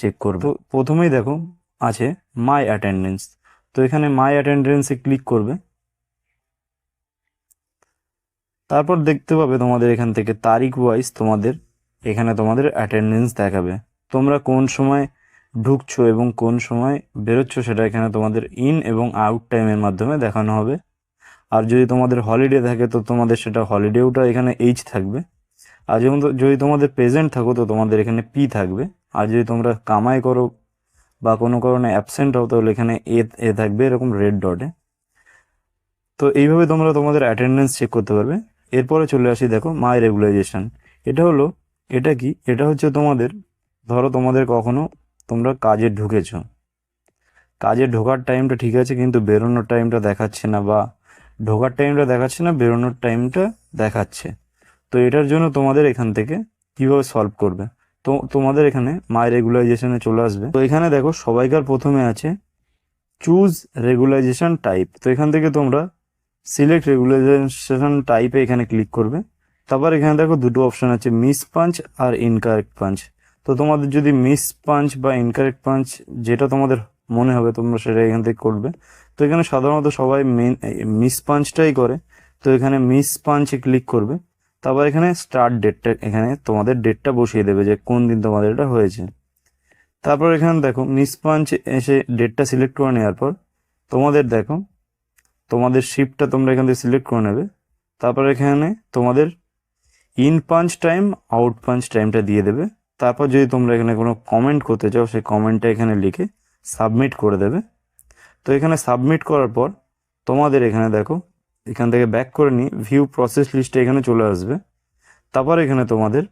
Check করবে। তো প্রথমেই দেখো আছে মাই অ্যাটেন্ডেন্স, তো এখানে মাই অ্যাটেন্ডেন্সে ক্লিক করবে। তারপর দেখতে পাবে তোমাদের এখান থেকে তারিখ ওয়াইজ তোমাদের এখানে তোমাদের অ্যাটেন্ডেন্স দেখাবে। তোমরা কোন সময় ঢুকছো এবং কোন সময় বেরোচ্ছো সেটা এখানে তোমাদের ইন এবং আউট টাইমের মাধ্যমে দেখানো হবে। আর যদি তোমাদের হলিডে থাকে তো তোমাদের সেটা হলিডেওটা এখানে এইচ থাকবে। আর যেমন যদি তোমাদের প্রেজেন্ট থাকো তো তোমাদের এখানে পি থাকবে। আর যদি তোমরা কামাই করো বা কোনো কারণে অ্যাবসেন্ট হও তাহলে এখানে এ থাকবে এরকম রেড ডটে। তো এইভাবে তোমরা তোমাদের অ্যাটেন্ডেন্স চেক করতে পারবে। এরপরে চলে আসি দেখো মাই রেগুলাইজেশন। এটা কি, এটা হচ্ছে তোমাদের ধরো তোমাদের কখনো তোমরা কাজে ঢুকেছো, কাজে ঢোকার টাইমটা ঠিক আছে কিন্তু বেরোনোর টাইমটা দেখাচ্ছে না, বা ঢোকার টাইমটা দেখাচ্ছে না বেরোনোর টাইমটা দেখাচ্ছে। তো এটার জন্য তোমাদের এখান থেকে কীভাবে সলভ করবে, তো তোমাদের এখানে মাই রেগুলাইজেশনে চলে আসবে। তো এখানে দেখো সবাইকার প্রথমে আছে চুজ রেগুলাইজেশন টাইপ। তো এখান থেকে তোমরা সিলেক্ট রেগুলাইজেশন টাইপে এখানে ক্লিক করবে। তারপর এখানে দেখো দুটো অপশন আছে, মিস পাঞ্চ আর ইনকারেক্ট পাঞ্চ। তো তোমাদের যদি মিস পাঞ্চ বা ইনকারেক্ট পাঞ্চ যেটা তোমাদের মনে হবে তোমরা সেটা এখান থেকে করবে। তো এখানে সাধারণত সবাই মিস পাঞ্চটাই করে, তো এখানে মিস পাঞ্চে ক্লিক করবে। তারপর এখানে স্টার্ট ডেটটা এখানে তোমাদের ডেটটা বসিয়ে দেবে যে কোন দিন তোমাদের এটা হয়েছে। তারপর এখানে দেখো মিস পাঞ্চ এসে ডেটটা সিলেক্ট করে নেওয়ার পর তোমাদের দেখো তোমাদের শিফটটা তোমরা এখান থেকে সিলেক্ট করে নেবে। তারপর এখানে তোমাদের in punch time out punch টাইমটা দিয়ে দেবে। তারপর যদি তোমরা এখানে কোনো কমেন্ট করতে চাও সেই কমেন্টটা এখানে লিখে সাবমিট করে দেবে। তো এখানে সাবমিট করার পর তোমাদের এখানে দেখো এখান থেকে ব্যাক করে নিয়ে ভিউ প্রসেস লিস্টে এখানে চলে আসবে। তারপর এখানে তোমাদের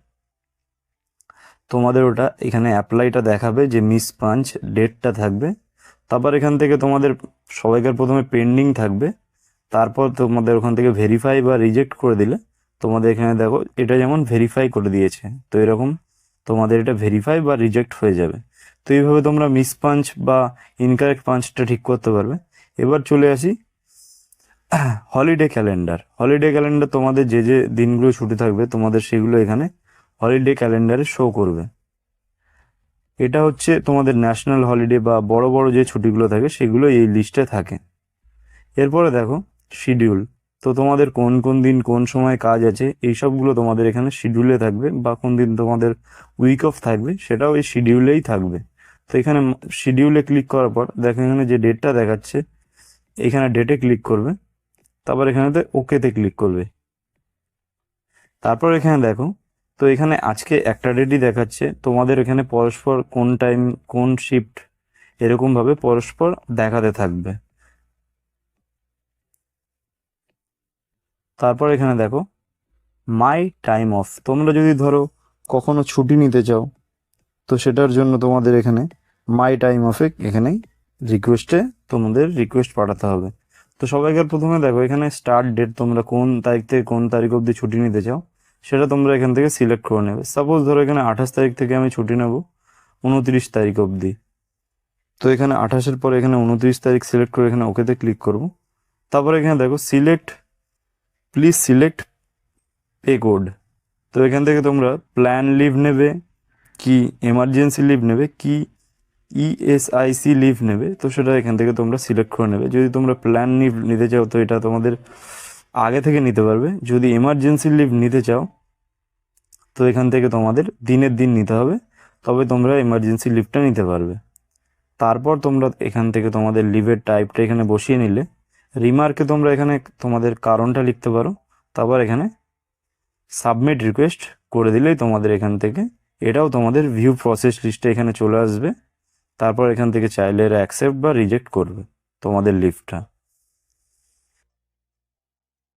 ওটা এখানে অ্যাপ্লাইটা দেখাবে যে মিস পাঞ্চ ডেটটা থাকবে। তারপর এখান থেকে তোমাদের সবাইকার প্রথমে পেন্ডিং থাকবে। তারপর তোমাদের ওখান থেকে ভেরিফাই বা রিজেক্ট করে দিলে তোমাদের এখানে দেখো এটা যেমন ভেরিফাই করে দিয়েছে, তো এরকম তোমাদের এটা ভেরিফাই বা রিজেক্ট হয়ে যাবে। তো এইভাবে তোমরা মিস পাঞ্চ বা ইনকারেক্ট পাঞ্চটা ঠিক করতে পারবে। এবার চলে আসি হলিডে ক্যালেন্ডার। হলিডে ক্যালেন্ডার তোমাদের যে যে দিনগুলো ছুটি থাকবে তোমাদের সেগুলো এখানে হলিডে ক্যালেন্ডারে শো করবে। এটা হচ্ছে তোমাদের ন্যাশনাল হলিডে বা বড় বড় যে ছুটিগুলো থাকে সেগুলো এই লিস্টে থাকে। এরপরে দেখো শিডিউল। তো তোমাদের কোন কোন দিন কোন সময় কাজ আছে এই সবগুলো তোমাদের এখানে শিডিউলে থাকবে, বা কোন দিন তোমাদের উইক অফ থাকবে সেটাও এই শিডিউলেই থাকবে। তো এখানে শিডিউলে ক্লিক করার পর দেখো এখানে যে ডেটটা দেখাচ্ছে এখানে ডেটে ক্লিক করবে। তারপর এখানেতে ওকেতে ক্লিক করবে। তারপর এখানে দেখো তো এখানে আজকে একটা ডেটই দেখাচ্ছে, তোমাদের এখানে পরস্পর কোন টাইম কোন শিফট এরকমভাবে পরস্পর দেখাতে থাকবে। তারপর এখানে দেখো মাই টাইম অফ। তোমরা যদি ধরো কখনো ছুটি নিতে চাও তো সেটার জন্য তোমাদের এখানে মাই টাইম অফে এখানেই রিকোয়েস্টে তোমাদের রিকোয়েস্ট পাঠাতে হবে। তো সবাইকার প্রথমে দেখো এখানে স্টার্ট ডেট, তোমরা কোন তারিখ থেকে কোন তারিখ অবধি ছুটি নিতে চাও সেটা তোমরা এখান থেকে সিলেক্ট করে নেবে। সাপোজ ধরো এখানে 28 তারিখ থেকে আমি ছুটি নেব 29 তারিখ অবধি। তো এখানে 28-এর পরে এখানে 29 তারিখ সিলেক্ট করে এখানে ওকেতে ক্লিক করব। তারপরে এখানে দেখো প্লিজ সিলেক্ট পে কোড। তো এখান থেকে তোমরা প্ল্যান লিভ নেবে কি এমার্জেন্সি লিভ নেবে কি ইএসআইসি লিভ নেবে, তো সেটা এখান থেকে তোমরা সিলেক্ট করে নেবে। যদি তোমরা প্ল্যান লিভ নিতে চাও তো এটা তোমাদের আগে থেকে নিতে পারবে। যদি এমার্জেন্সি লিভ নিতে চাও তো এখান থেকে তোমাদের দিনের দিন নিতে হবে, তবে তোমরা এমার্জেন্সি লিভটা নিতে পারবে। তারপর তোমরা এখান থেকে তোমাদের লিভের টাইপটা এখানে বসিয়ে নিলে রিমার্কে তোমরা এখানে তোমাদের কারণটা লিখতে পারো। তারপর এখানে সাবমিট রিকোয়েস্ট করে দিলেই তোমাদের এখান থেকে এটাও তোমাদের ভিউ প্রসেস লিস্টে এখানে চলে আসবে। তারপর এখান থেকে চাইলে এরা অ্যাকসেপ্ট বা রিজেক্ট করবে তোমাদের লিভটা।